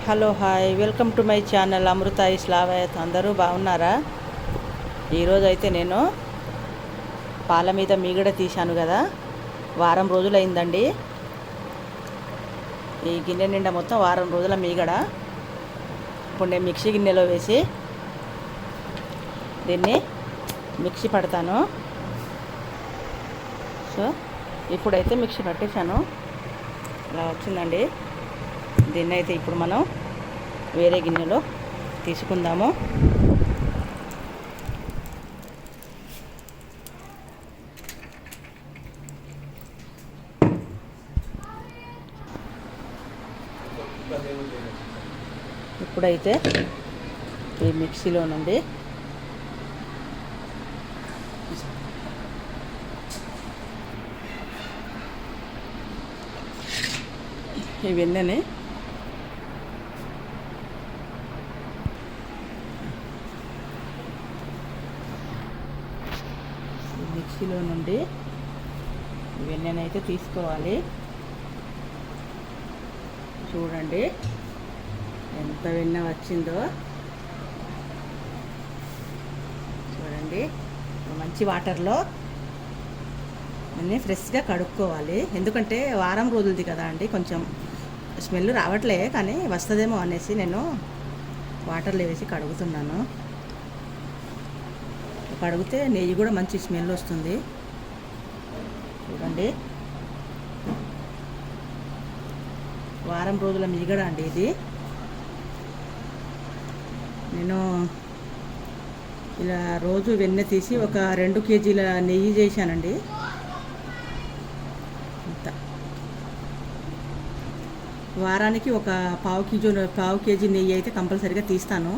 Hello hi welcome to my channel Amrutha Islavath. అందరూ బాగున్నారా? ఈరోజు అయితే నేను పాల మీద మీగడ తీశాను కదా, వారం రోజులైందండి. ఈ గిన్నె నిండా మొత్తం వారం రోజుల మీగడ. ఇప్పుడు నేను మిక్సీ గిన్నెలో వేసి దీన్ని మిక్సీ పడతాను. సో ఇప్పుడైతే మిక్సీ పట్టేశాను, ఇలా వచ్చిందండి. దీన్ని అయితే ఇప్పుడు మనం వేరే గిన్నెలో తీసుకుందాము. ఇప్పుడైతే ఈ మిక్సీలో నుండి ఈ వెన్నెని మిక్సీలో నుండి వెన్నెనైతే తీసుకోవాలి. చూడండి ఎంత వెన్న వచ్చిందో. చూడండి, మంచి వాటర్లో అన్నీ ఫ్రెష్గా కడుక్కోవాలి. ఎందుకంటే వారం రోజులది కదా అండి, కొంచెం స్మెల్ రావట్లే, కానీ వస్తుందేమో అనేసి నేను వాటర్లో వేసి కడుగుతున్నాను. కడిగితే నెయ్యి కూడా మంచి స్మెల్ వస్తుంది. చూడండి, వారం రోజుల మీగడ అండి ఇది. నేను ఇలా రోజు వెన్నె తీసి ఒక 2 కేజీల నెయ్యి చేశానండి. ఇంత వారానికి ఒక పావు కేజీ నెయ్యి అయితే కంపల్సరీగా తీస్తాను.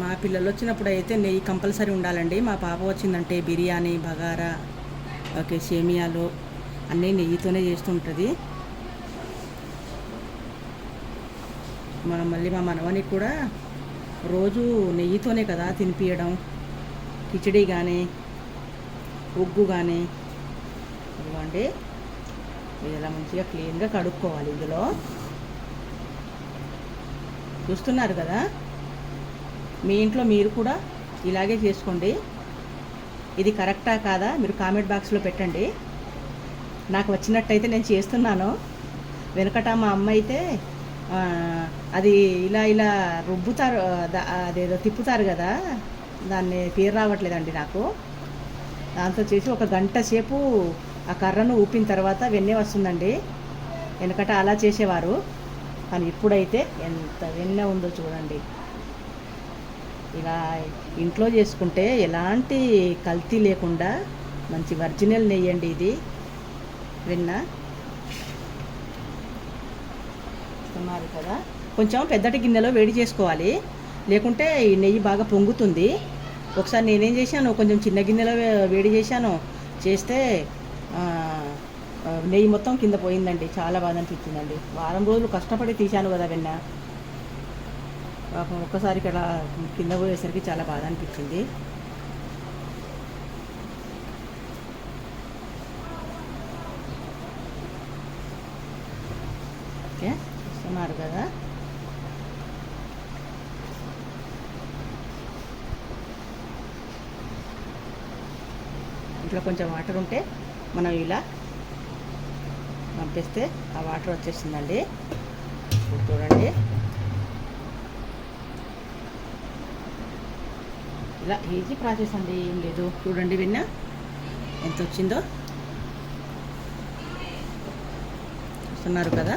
మా పిల్లలు వచ్చినప్పుడు అయితే నెయ్యి కంపల్సరీ ఉండాలండి. మా పాప వచ్చిందంటే బిర్యానీ, బగారా, ఓకే, సేమియాలు అన్నీ నెయ్యితోనే చేస్తుంటుంది. మళ్ళీ మా మనవనికి కూడా రోజు నెయ్యితోనే కదా తినిపించడం. కిచిడి కానీ ఉగ్గు కానీ ఇవ్వండి. ఇలా మంచిగా క్లీన్గా కడుక్కోవాలి. ఇందులో చూస్తున్నారు కదా, మీ ఇంట్లో మీరు కూడా ఇలాగే చేసుకోండి. ఇది కరెక్టా కాదా మీరు కామెంట్ బాక్స్లో పెట్టండి. నాకు వచ్చినట్టయితే నేను చేస్తున్నాను. వెనకట మా అమ్మ అయితే అది ఇలా ఇలా రుబ్బుతారు, అదేదో తిప్పుతారు కదా, దాన్ని పేరు రావట్లేదండి నాకు. దాంతో చేసి ఒక గంట సేపు ఆ కర్రను ఊపిన తర్వాత వెన్నె వస్తుందండి. వెనకట అలా చేసేవారు, కానీ ఇప్పుడైతే ఎంత వెన్నె ఉందో చూడండి. ఇలా ఇంట్లో చేసుకుంటే ఎలాంటి కల్తీ లేకుండా మంచి ఒరిజినల్ నెయ్యి అండి ఇది. వెన్న ఇస్తున్నారు కదా, కొంచెం పెద్దటి గిన్నెలో వేడి చేసుకోవాలి, లేకుంటే ఈ నెయ్యి బాగా పొంగుతుంది. ఒకసారి నేనేం చేశాను, కొంచెం చిన్న గిన్నెలో వేడి చేశాను, చేస్తే నెయ్యి మొత్తం కింద పోయిందండి. చాలా బాధ అనిపించిందండి. వారం రోజులు కష్టపడి తీశాను కదా వెన్న, ఒక్కసారికి అలా కింద పోయేసరికి చాలా బాధ అనిపించింది. ఓకే, చూస్తున్నారు కదా. ఇంట్లో కొంచెం వాటర్ ఉంటే మనం ఇలా పంపిస్తే ఆ వాటర్ వచ్చేస్తుందండి. చూడండి, ఇలా ఈజీ ప్రాసెస్ అండి, ఏం లేదు. చూడండి వెన్న ఎంత వచ్చిందో, చూస్తున్నారు కదా.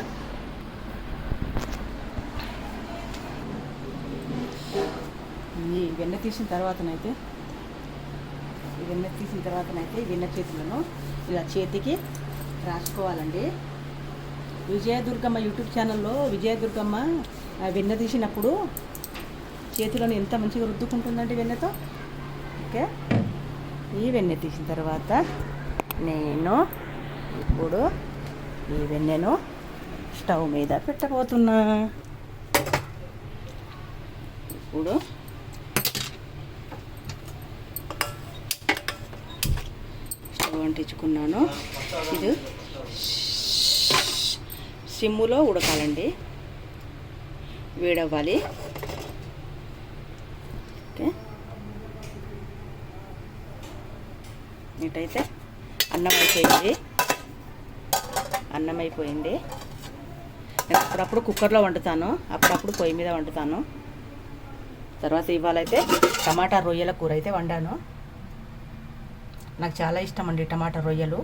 ఈ వెన్న తీసిన తర్వాతనైతే ఈ వెన్న చేతులను ఇలా చేతికి రాసుకోవాలండి. విజయదుర్గమ్మ యూట్యూబ్ ఛానల్లో విజయదుర్గమ్మ వెన్న తీసినప్పుడు చేతిలోని ఎంత మంచిగా రుద్దుకుంటుందండి వెన్నతో. ఓకే, ఈ వెన్నె తీసిన తర్వాత నేను ఇప్పుడు ఈ వెన్నెను స్టవ్ మీద పెట్టబోతున్నా. ఇప్పుడు స్టవ్ అంటించుకున్నాను. ఇది సిమ్ములో ఉడకాలండి, వేడవ్వాలి. ఓకే, ఇటైతే అన్నం అయిపోయింది. నేను అప్పుడప్పుడు కుక్కర్లో వండుతాను, అప్పుడప్పుడు పొయ్యి మీద వండుతాను. తర్వాత ఇవాళైతే టమాటా రొయ్యల కూర అయితే వండాను. నాకు చాలా ఇష్టం అండి టమాటా రొయ్యలు.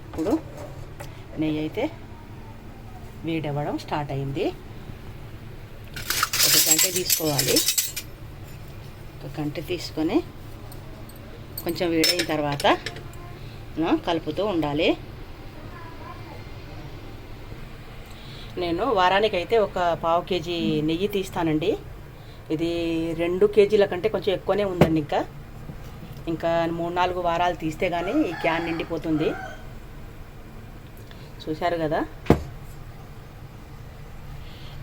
ఇప్పుడు నెయ్యి అయితే వేడవ్వడం స్టార్ట్ అయింది. ఒక గంట తీసుకోవాలి. ఒక గంట తీసుకొని కొంచెం వేడైన తర్వాత కలుపుతూ ఉండాలి. నేను వారానికైతే ఒక 1/2 కేజీ నెయ్యి తీస్తానండి. ఇది 2 కేజీల కంటే కొంచెం ఎక్కువనే ఉందండి. ఇంకా 3-4 వారాలు తీస్తే కానీ ఈ క్యాన్ నిండిపోతుంది. చూశారు కదా,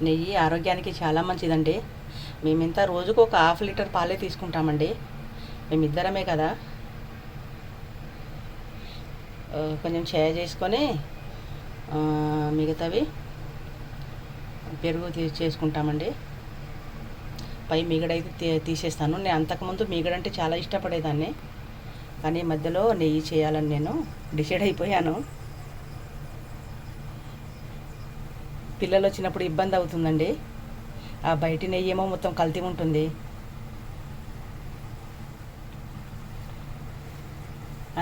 నెయ్యి ఆరోగ్యానికి చాలా మంచిదండి. మేమింత రోజుకు ఒక 1/2 లీటర్ పాలే తీసుకుంటామండి. మేమిద్దరమే కదా. కొంచెం చేసుకొని మిగతావి పెరుగు చేసుకుంటామండి. పై మీగడైతే తీసేస్తాను. నేను అంతకుముందు మీగడంటే చాలా ఇష్టపడేదాన్ని, కానీ మధ్యలో నెయ్యి చేయాలని నేను డిసైడ్ అయిపోయాను. పిల్లలు వచ్చినప్పుడు ఇబ్బంది అవుతుందండి. ఆ బయటి నెయ్యి ఏమో మొత్తం కల్తీ ఉంటుంది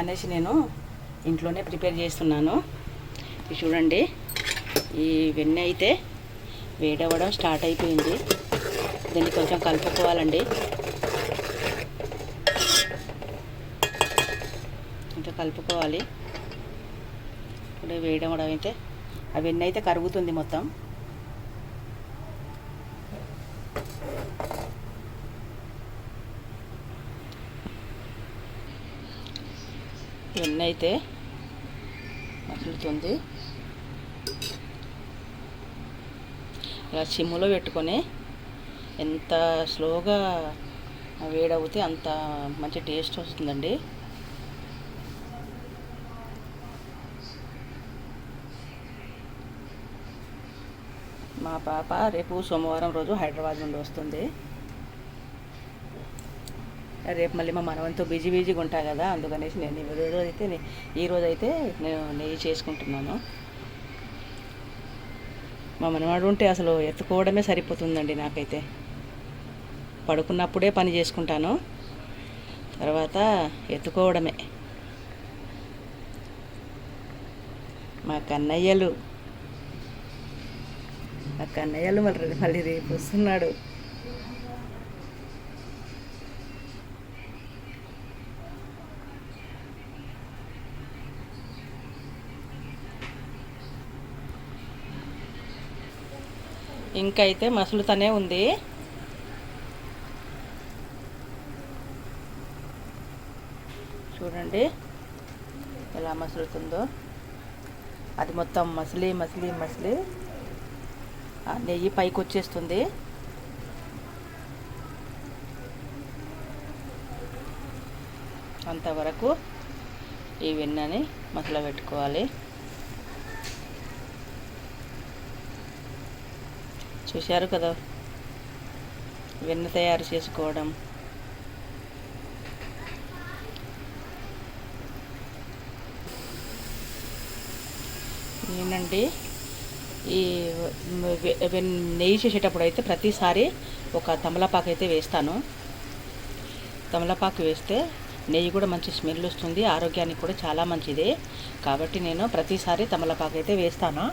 అనేసి నేను ఇంట్లోనే ప్రిపేర్ చేస్తున్నాను. ఇది చూడండి, ఈ వెన్నె అయితే వేడవ్వడం స్టార్ట్ అయిపోయింది. దీన్ని కొంచెం కలుపుకోవాలండి. కొంచెం కలుపుకోవాలి. ఇప్పుడు వేడవ్వడం అయితే ఆ వెన్నె అయితే కరుగుతుంది మొత్తం. వెన్నె అయితే మసులుతుంది. ఇలా సిమ్ములో పెట్టుకొని ఎంత స్లోగా వేడవుతే అంత మంచి టేస్ట్ వస్తుందండి. మా పాప రేపు సోమవారం రోజు హైదరాబాద్ నుండి వస్తుంది. రేపు మళ్ళీ మా మనవంతో బిజీగా ఉంటా కదా, అందుకనేసి నేను ఈరోజైతే నేను నెయ్యి చేసుకుంటున్నాను. మా మనవాడు ఉంటే అసలు ఎత్తుకోవడమే సరిపోతుందండి నాకైతే. పడుకున్నప్పుడే పని చేసుకుంటాను, తర్వాత ఎత్తుకోవడమే. మా కన్నయ్యలు మళ్ళీ రేపు వస్తున్నాడు. ఇంకా అయితే మసులుతూనే ఉంది. చూడండి ఎలా మసులుతుందో. అది మొత్తం మసిలి ఆ నెయ్యి పైకి వచ్చేస్తుంది. అంతవరకు ఈ వెన్నని మసల పెట్టుకోవాలి. చూశారు కదా వెన్న తయారు చేసుకోవడం. నేనండి ఈ నెయ్యి చేసేటప్పుడు అయితే ప్రతిసారి ఒక తమలపాకు అయితే వేస్తాను. తమలపాకు వేస్తే నెయ్యి కూడా మంచి స్మెల్ వస్తుంది, ఆరోగ్యానికి కూడా చాలా మంచిది. కాబట్టి నేను ప్రతిసారి తమలపాకు అయితే వేస్తాను.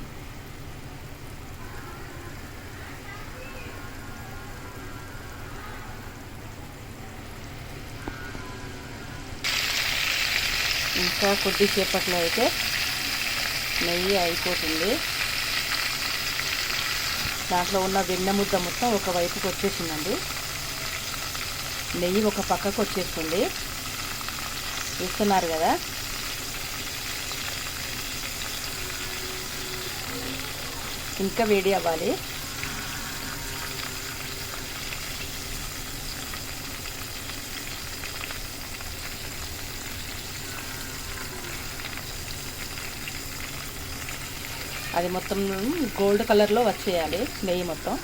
ఇంకా కొద్దిసేపట్లో అయితే నెయ్యి అయిపోతుంది. దాంట్లో ఉన్న వెన్నె ముద్ద మొత్తం ఒకవైపుకి వచ్చేసిందండి. నెయ్యి ఒక పక్కకు వచ్చేస్తుంది, చూస్తున్నారు కదా. ఇంకా వేడి అవ్వాలి. అది మొత్తం గోల్డ్ కలర్లో వచ్చేయాలి నెయ్యి మొత్తం,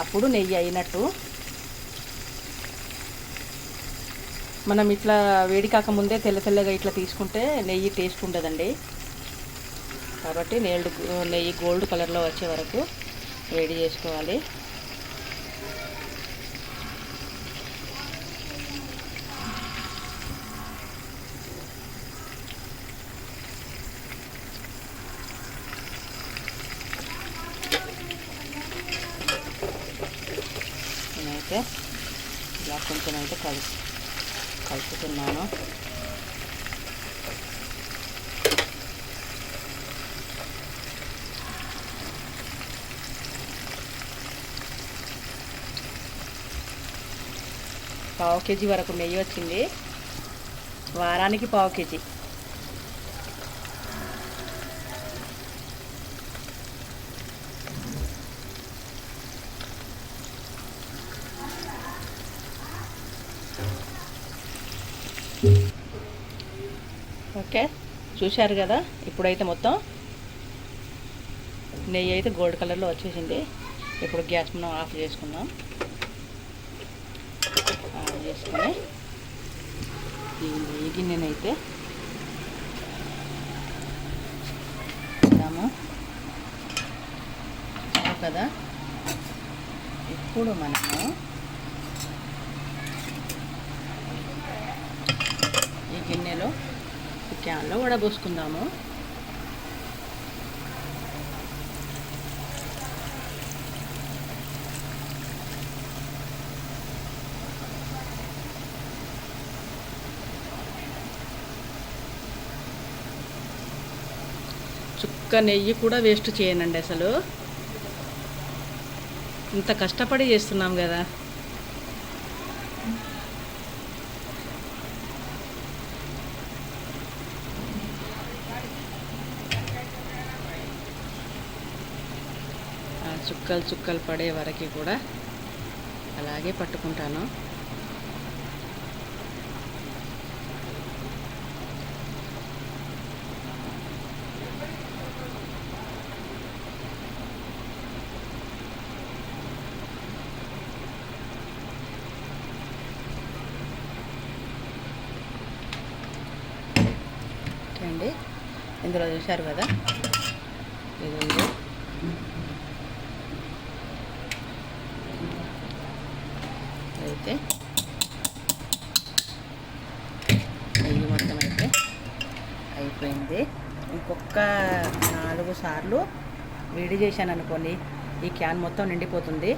అప్పుడు నెయ్యి అయినట్టు. మనం ఇట్లా వేడి కాకముందే తెల్లగా ఇట్లా తీసుకుంటే నెయ్యి టేస్ట్ ఉండదండి. కాబట్టి నెయ్యి గోల్డ్ కలర్లో వచ్చే వరకు వేడి చేసుకోవాలి. నేనైతే ఇలా కొంచెం అయితే కలుపుతున్నాను. పావు కేజీ వరకు నెయ్యి వచ్చింది, వారానికి పావు కేజీ. ఓకే, చూశారు కదా. ఇప్పుడైతే మొత్తం నెయ్యి అయితే గోల్డ్ కలర్లో వచ్చేసింది. ఇప్పుడు గ్యాస్ మనం ఆఫ్ చేసుకుందాం. ఆఫ్ చేసుకొని ఈ నెయ్యి గిన్నెనైతే ఇద్దాము కదా. ఇప్పుడు మనము ఈ గిన్నెలో క్యాన్లో వడబోసుకుందాము. చుక్క నెయ్యి కూడా వేస్ట్ చేయనండి అసలు. ఇంత కష్టపడి చేస్తున్నాం కదా. చుక్కలు పడే వరకు కూడా అలాగే పట్టుకుంటాను. అండి ఇందులో చూశారు కదా, ఇది అయితే నెయ్యి మొత్తం అయితే అయిపోయింది. ఇంకొక 4 సార్లు వేడి చేశాను అనుకోండి, ఈ క్యాన్ మొత్తం నిండిపోతుంది.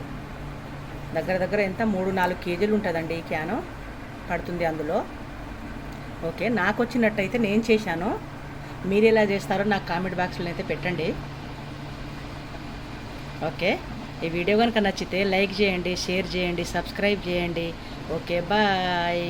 దగ్గర ఎంత 3-4 కేజీలు ఉంటుందండి ఈ క్యాను పడుతుంది అందులో. ఓకే, నాకు వచ్చినట్టయితే నేను చేశాను. మీరు ఎలా చేస్తారో నాకు కామెంట్ బాక్స్లో అయితే పెట్టండి. ఓకే, ఈ వీడియో కనుక నచ్చితే లైక్ చేయండి, షేర్ చేయండి, సబ్స్క్రైబ్ చేయండి. Okay, bye.